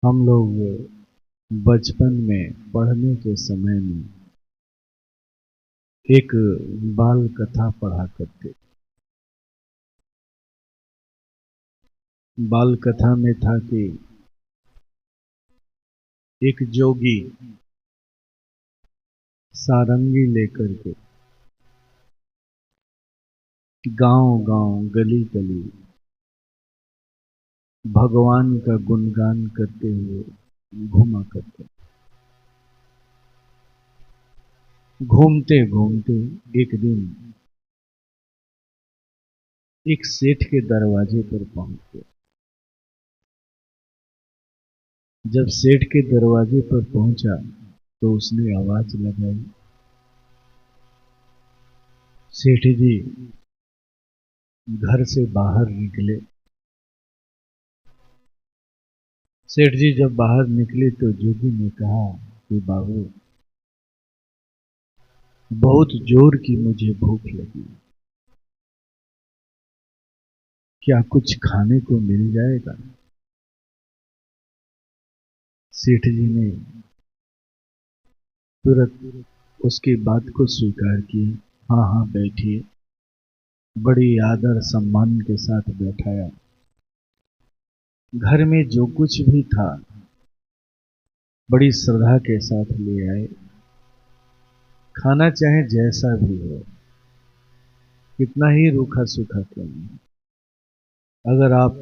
हम लोग बचपन में पढ़ने के समय में एक बाल कथा पढ़ा करते। बाल कथा में था कि एक जोगी सारंगी लेकर के गांव-गांव, गली-गली भगवान का गुणगान करते हुए घूमा करते। घूमते घूमते एक दिन एक सेठ के दरवाजे पर पहुंच गए। जब सेठ के दरवाजे पर पहुंचा तो उसने आवाज लगाई, सेठ जी घर से बाहर निकले। सेठ जी जब बाहर निकले तो जोगी ने कहा कि बाबू, बहुत जोर की मुझे भूख लगी, क्या कुछ खाने को मिल जाएगा? सेठ जी ने तुरंत उसकी बात को स्वीकार किया। हाँ हाँ बैठिए। बड़ी आदर सम्मान के साथ बैठाया। घर में जो कुछ भी था बड़ी श्रद्धा के साथ ले आए। खाना चाहे जैसा भी हो, कितना ही रूखा सूखा क्यों नहीं, अगर आप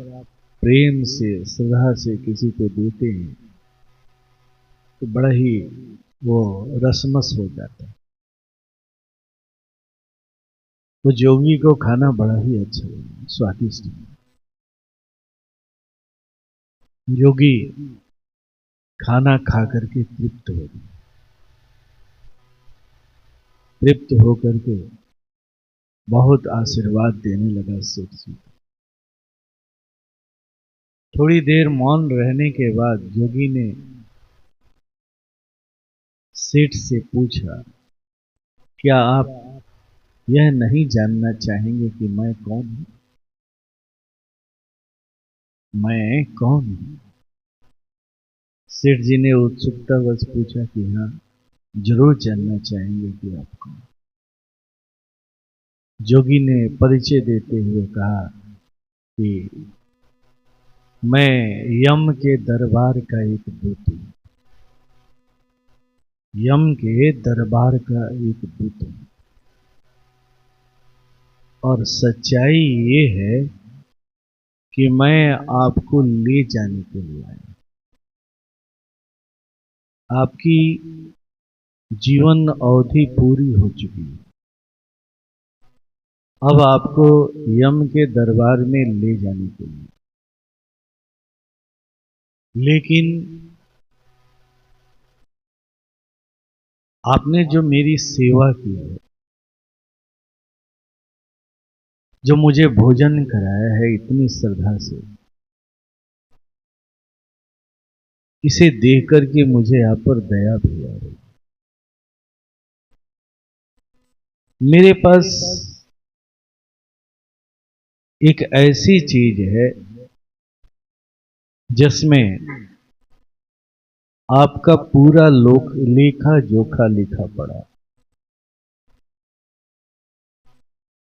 प्रेम से श्रद्धा से किसी को देते हैं तो बड़ा ही वो रसमस हो जाता है। वो जोगी को खाना बड़ा ही अच्छा लगा, स्वादिष्ट। जोगी खाना खा करके तृप्त हो गया। तृप्त होकर के बहुत आशीर्वाद देने लगा सेठ जी। थोड़ी देर मौन रहने के बाद जोगी ने सेठ से पूछा, क्या आप यह नहीं जानना चाहेंगे कि मैं कौन हूं? मैं कौन हूं? सेठ जी ने उत्सुकतावश पूछा कि हाँ, जरूर जानना चाहेंगे कि आप कौन। जोगी ने परिचय देते हुए कहा कि मैं यम के दरबार का एक दूत हूं। यम के दरबार का एक दूत हूं और सच्चाई ये है कि मैं आपको ले जाने के लिए आया। आपकी जीवन अवधि पूरी हो चुकी है, अब आपको यम के दरबार में ले जाने के लिए। लेकिन आपने जो मेरी सेवा की है, जो मुझे भोजन कराया है इतनी श्रद्धा से, इसे देख करके मुझे आप पर दया भी आ रही। मेरे पास एक ऐसी चीज है जिसमें आपका पूरा लोक लेखा जोखा लिखा पड़ा।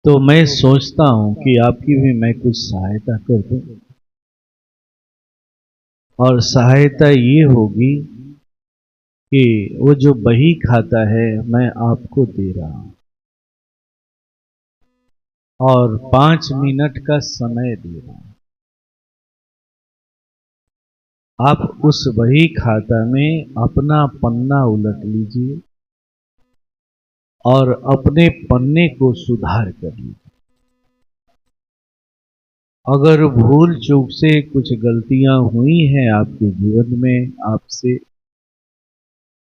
तो मैं सोचता हूं कि आपकी भी मैं कुछ सहायता कर दूं। और सहायता ये होगी कि वो जो बही खाता है मैं आपको दे रहा हूं और 5 मिनट का समय दे रहा हूं। आप उस बही खाता में अपना पन्ना उलट लीजिए और अपने पन्ने को सुधार कर लीजिए। अगर भूल चूक से कुछ गलतियां हुई हैं आपके जीवन में आपसे,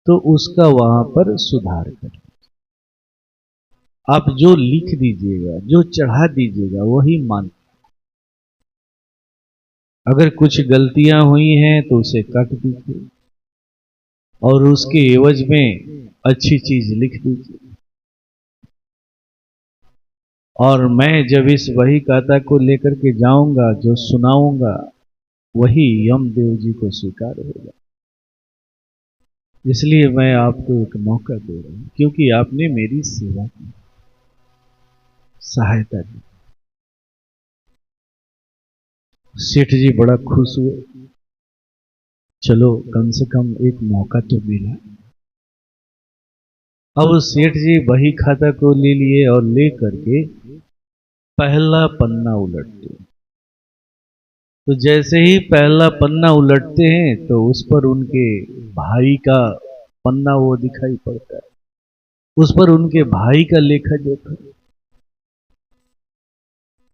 तो उसका वहां पर सुधार करें। आप जो लिख दीजिएगा, जो चढ़ा दीजिएगा वही मान। अगर कुछ गलतियां हुई हैं तो उसे काट दीजिए और उसके एवज में अच्छी चीज लिख दीजिए। और मैं जब इस वही कथा को लेकर के जाऊंगा, जो सुनाऊंगा, वही यमदेव जी को स्वीकार होगा। इसलिए मैं आपको एक मौका दे रहा हूं, क्योंकि आपने मेरी सेवा की, सहायता की। सेठ जी बड़ा खुश हुए, चलो कम से कम एक मौका तो मिला। अब सेठ जी बही खाता को ले लिए और ले करके पहला पन्ना उलटते। तो जैसे ही पहला पन्ना उलटते हैं तो उस पर उनके भाई का पन्ना वो दिखाई पड़ता है, उस पर उनके भाई का लेखा जोखा।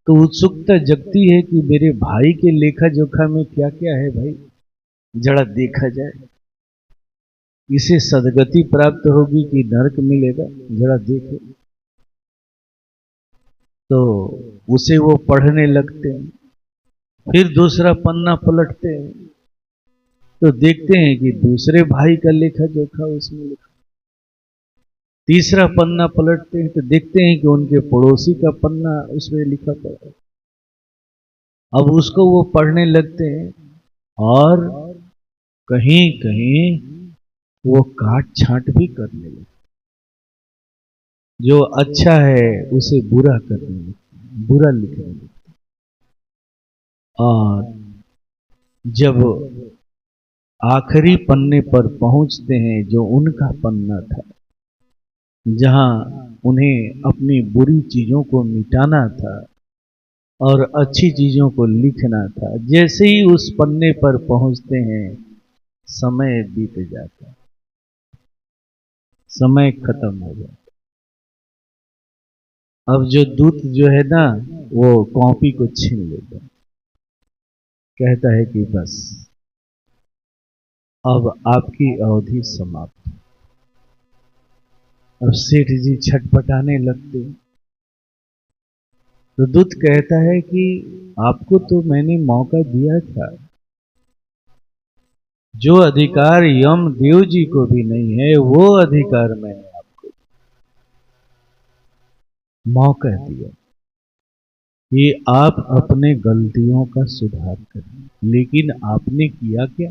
तो उत्सुकता जगती है कि मेरे भाई के लेखा जोखा में क्या क्या है भाई, जरा देखा जाए। इसे सदगति प्राप्त होगी कि नरक मिलेगा, जरा देखे। तो उसे वो पढ़ने लगते हैं। फिर दूसरा पन्ना पलटते हैं तो देखते हैं कि दूसरे भाई का लेखा जोखा उसमें लिखा। तीसरा पन्ना पलटते हैं तो देखते हैं कि उनके पड़ोसी का पन्ना उसमें लिखा पड़ा है। अब उसको वो पढ़ने लगते हैं और कहीं कहीं वो काट छांट भी करने लगते। जो अच्छा है उसे बुरा करने लगते, बुरा लिखने लगते। और जब आखिरी पन्ने पर पहुंचते हैं, जो उनका पन्ना था, जहां उन्हें अपनी बुरी चीजों को मिटाना था और अच्छी चीजों को लिखना था, जैसे ही उस पन्ने पर पहुंचते हैं समय बीत जाता है, समय खत्म हो जाता है। अब जो दूत जो है ना, वो कॉपी को छीन लेता है, कहता है कि बस अब आपकी अवधि समाप्त। अब सेठ जी छटपटाने लगते हैं। तो दूत कहता है कि आपको तो मैंने मौका दिया था, जो अधिकार यम देव जी को भी नहीं है वो अधिकार मैंने आपको मौका दिया कि आप अपने गलतियों का सुधार करें, लेकिन आपने किया क्या?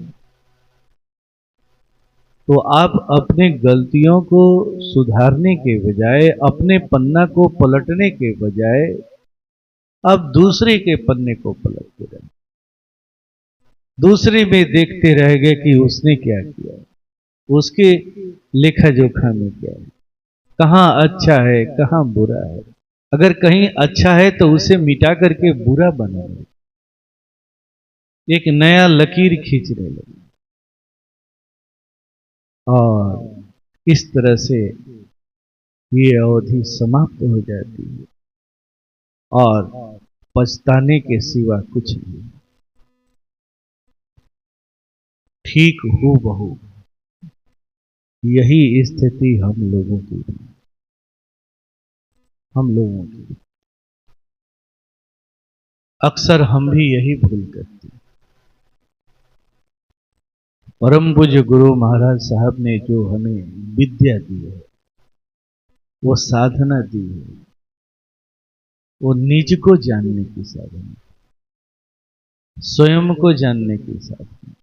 तो आप अपने गलतियों को सुधारने के बजाय, अपने पन्ना को पलटने के बजाय अब दूसरे के पन्ने को पलटते रहे, दूसरे में देखते रह गए कि उसने क्या किया, उसके लेखा जोखा में क्या है, कहां अच्छा है कहां बुरा है। अगर कहीं अच्छा है तो उसे मिटा करके बुरा बना रहे, एक नया लकीर खींचने लगे। और इस तरह से ये अवधि समाप्त हो जाती है और पछताने के सिवा कुछ नहीं। ठीक हो बहू यही स्थिति हम लोगों की अक्सर हम भी यही भूल करते हैं। परम पूज्य गुरु महाराज साहब ने जो हमें विद्या दी है, वो साधना दी है, वो निज को जानने की साधना, स्वयं को जानने की साधना,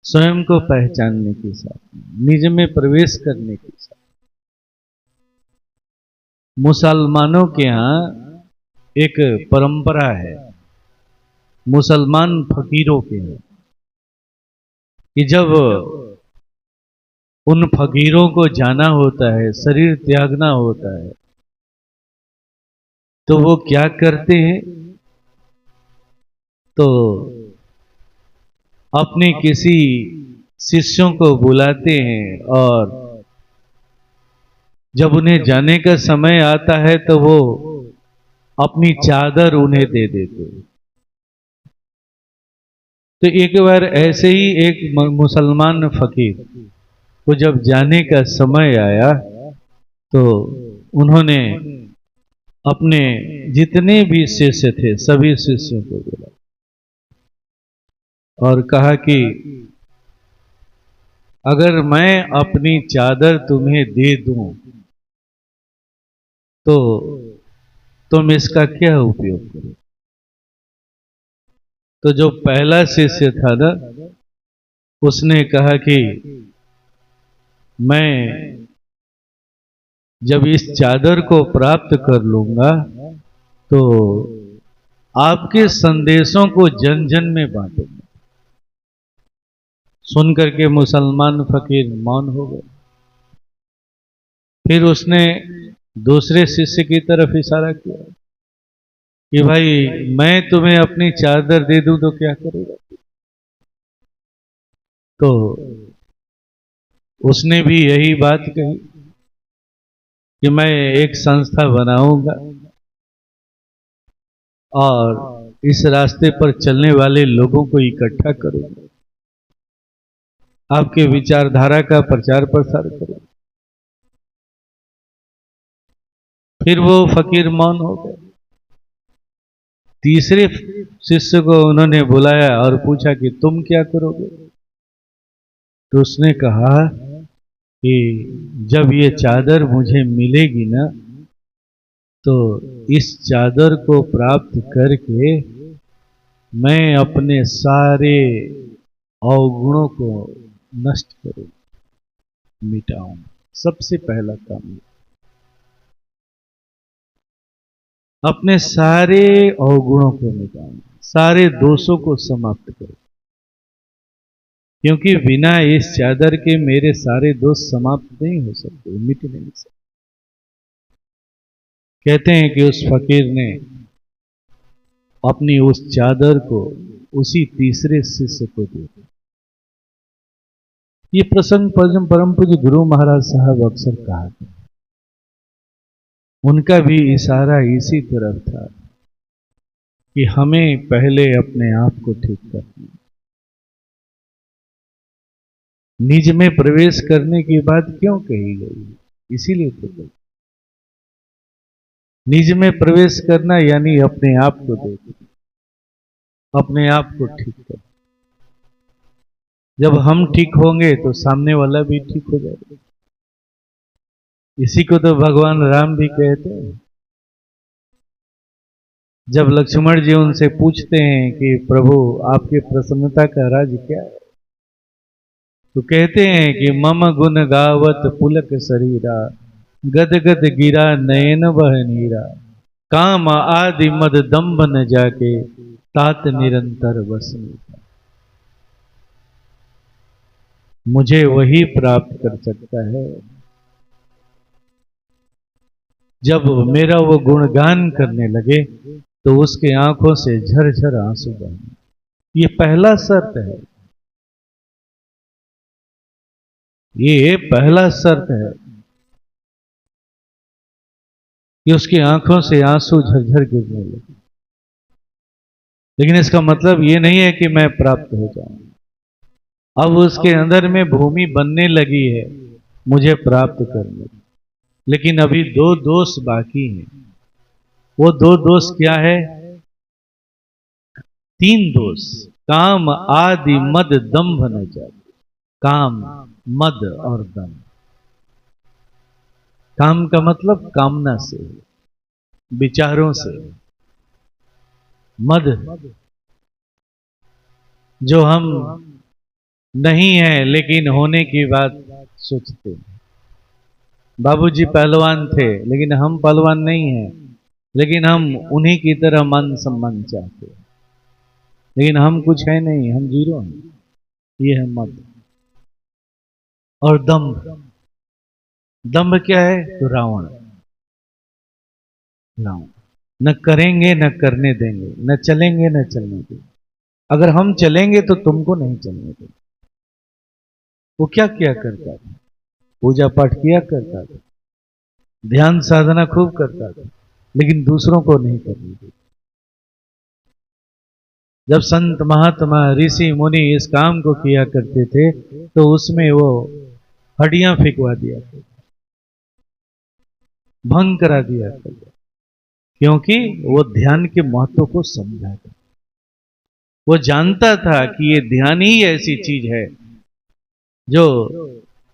स्वयं को पहचानने की साधना, निज में प्रवेश करने की साधना। मुसलमानों के यहाँ एक परंपरा है, मुसलमान फकीरों के यहाँ, कि जब उन फकीरों को जाना होता है, शरीर त्यागना होता है, तो वो क्या करते हैं? तो अपने किसी शिष्यों को बुलाते हैं और जब उन्हें जाने का समय आता है तो वो अपनी चादर उन्हें दे देते हैं। तो एक बार ऐसे ही एक मुसलमान फकीर को जब जाने का समय आया तो उन्होंने अपने जितने भी शिष्य थे सभी शिष्यों को बुलाया और कहा कि अगर मैं अपनी चादर तुम्हें दे दूं तो तुम इसका क्या उपयोग करो? तो जो पहला शिष्य था ना, उसने कहा कि मैं जब इस चादर को प्राप्त कर लूंगा तो आपके संदेशों को जन जन में बांटूंगा। सुन करके मुसलमान फकीर मौन हो गए। फिर उसने दूसरे शिष्य की तरफ इशारा किया कि भाई मैं तुम्हें अपनी चादर दे दूं तो क्या करेगा। तो उसने भी यही बात कही कि मैं एक संस्था बनाऊंगा और इस रास्ते पर चलने वाले लोगों को इकट्ठा करूंगा, आपके विचारधारा का प्रचार प्रसार करूंगा। फिर वो फकीर मौन हो गए। तीसरे शिष्य को उन्होंने बुलाया और पूछा कि तुम क्या करोगे। तो उसने कहा कि जब ये चादर मुझे मिलेगी ना, तो इस चादर को प्राप्त करके मैं अपने सारे अवगुणों को नष्ट करूं, मिटाऊं। सबसे पहला काम अपने सारे अवगुणों को मिटाऊं, सारे दोषों को समाप्त करूं, क्योंकि बिना इस चादर के मेरे सारे दोष समाप्त नहीं हो सकते, मिट नहीं सकते। कहते हैं कि उस फकीर ने अपनी उस चादर को उसी तीसरे शिष्य को दे दिया। ये प्रसंग परम पूज्य गुरु महाराज साहब अक्सर कहा था। उनका भी इशारा इसी तरफ था कि हमें पहले अपने आप को ठीक करना। निज में प्रवेश करने की बात क्यों कही गई, इसीलिए तो कही। निज में प्रवेश करना यानी अपने आप को देखना, अपने आप को ठीक करना। जब हम ठीक होंगे तो सामने वाला भी ठीक हो जाएगा। इसी को तो भगवान राम भी कहते हैं। जब लक्ष्मण जी उनसे पूछते हैं कि प्रभु आपकी प्रसन्नता का राज क्या है, तो कहते हैं कि मम गुण गावत पुलक शरीरा, गद गद गिरा नयन बह नीरा, काम आदि मद दम्भ न जाके, तात निरंतर वसनी। मुझे वही प्राप्त कर सकता है जब मेरा वो गुणगान करने लगे तो उसके आंखों से झरझर आंसू बहे। ये पहला शर्त है, ये पहला शर्त है कि उसकी आंखों से आंसू झरझर गिरने लगे। लेकिन इसका मतलब ये नहीं है कि मैं प्राप्त हो जाऊं। अब उसके अंदर में भूमि बनने लगी है मुझे प्राप्त करने, लेकिन अभी दो दोष बाकी हैं। वो दो दोष क्या है? तीन दोष। काम आदि मद दंभ न जाए। काम, मद और दंभ। काम का मतलब कामना से, विचारों से। मद जो हम नहीं है लेकिन होने की बात सोचते हैं। बाबूजी पहलवान थे लेकिन हम पहलवान नहीं हैं, लेकिन हम उन्हीं की तरह मान सम्मान चाहते हैं, लेकिन हम कुछ है नहीं, हम जीरो हैं। ये है मद। और दंभ, दंभ क्या है? तो रावण। रावण न करेंगे न करने देंगे, न चलेंगे न चलने देंगे। अगर हम चलेंगे तो तुमको नहीं चलने देंगे। वो क्या किया करता था? पूजा पाठ किया करता था, ध्यान साधना खूब करता था, लेकिन दूसरों को नहीं करने देता। जब संत महात्मा ऋषि मुनि इस काम को किया करते थे तो उसमें वो हड्डियां फेंकवा दिया करते, भंग करा दिया करते, क्योंकि वो ध्यान के महत्व को समझा था। वो जानता था कि ये ध्यान ही ऐसी चीज है जो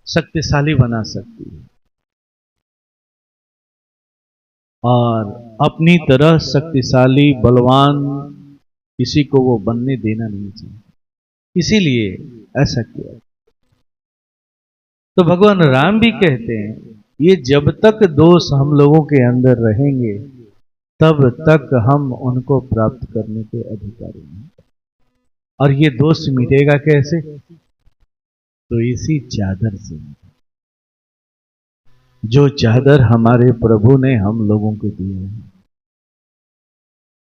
शक्तिशाली बना सकती है, और अपनी तरह शक्तिशाली, बलवान किसी को वो बनने देना नहीं चाहिए, इसीलिए ऐसा किया। तो भगवान राम भी कहते हैं, ये जब तक दोष हम लोगों के अंदर रहेंगे तब तक हम उनको प्राप्त करने के अधिकारी नहीं। और ये दोष मिटेगा कैसे? तो इसी चादर से, जो चादर हमारे प्रभु ने हम लोगों को दी है,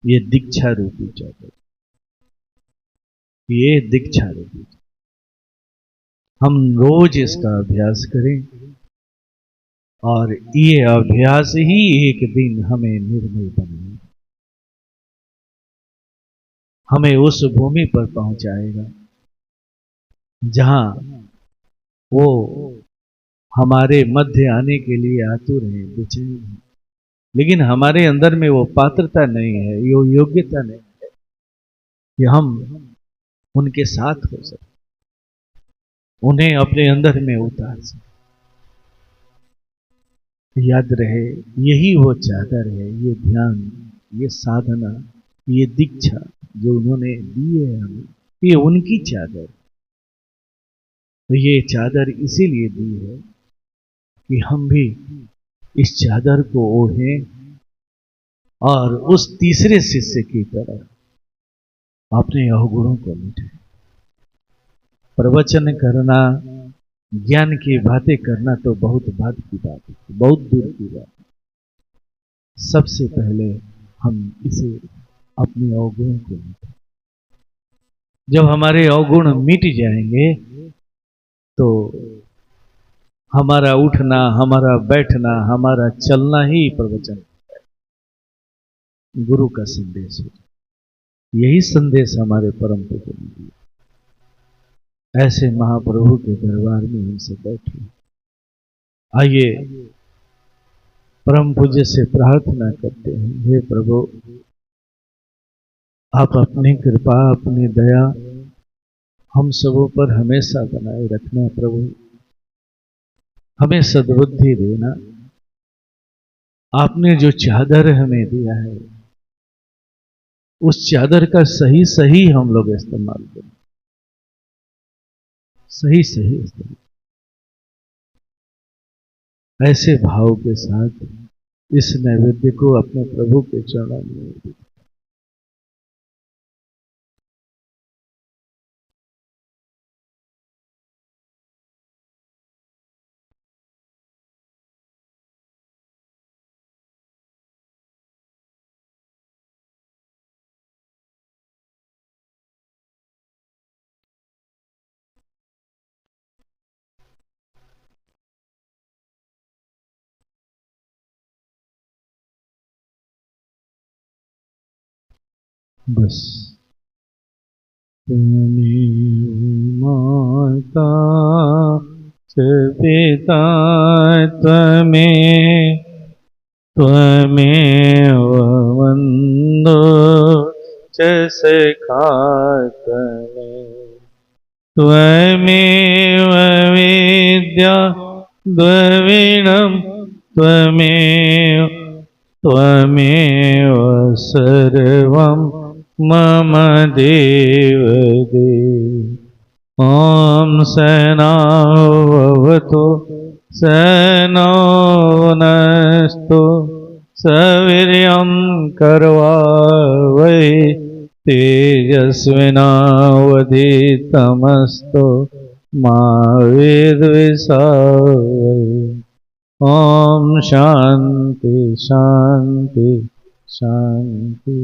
ये दीक्षा रूपी चादर, ये दीक्षा रूपी। हम रोज इसका अभ्यास करें और ये अभ्यास ही एक दिन हमें निर्मल बनाए, हमें उस भूमि पर पहुंचाएगा जहां वो हमारे मध्य आने के लिए आतुर हैं, बेचैन हैं, लेकिन हमारे अंदर में वो पात्रता नहीं है, वो योग्यता नहीं है कि हम उनके साथ हो सके, उन्हें अपने अंदर में उतार सके। याद रहे, यही वो चादर है, ये ध्यान, ये साधना, ये दीक्षा जो उन्होंने दी है हमें, ये उनकी चादर। तो ये चादर इसीलिए दी है कि हम भी इस चादर को ओढ़ें और उस तीसरे शिष्य की तरह अपने अवगुणों को मिटाएं। प्रवचन करना, ज्ञान की बातें करना तो बहुत बाद की बात है, बहुत दूर की बात है। सबसे पहले हम इसे अपने अवगुणों को मिटाएं। जब हमारे अवगुण मिट जाएंगे तो हमारा उठना, हमारा बैठना, हमारा चलना ही प्रवचन है, गुरु का संदेश है। यही संदेश हमारे परम पिता ने दिया। ऐसे महाप्रभु के दरबार में हमसे बैठे, आइए परम पूज्य से प्रार्थना करते हैं, हे प्रभु, आप अपनी कृपा, अपनी दया हम सबों पर हमेशा बनाए रखना। प्रभु, हमें सद्बुद्धि देना। आपने जो चादर हमें दिया है, उस चादर का सही सही हम लोग इस्तेमाल करें, सही सही इस्तेमाल। ऐसे भाव के साथ इस नैवेद्य को अपने प्रभु के चरणों में बस माता च पिता त्वमेव वन्दो च सखा त्वमेव विद्या द्रविणं त्वमेव सर्वं मम देव देव। ॐ सहनावतु सहनौ भुनस्तु सवीर्यं करवावहै तेजस्विनावधीतमस्तु मा विद्विषावहै। ॐ शान्ति शान्ति शान्ति।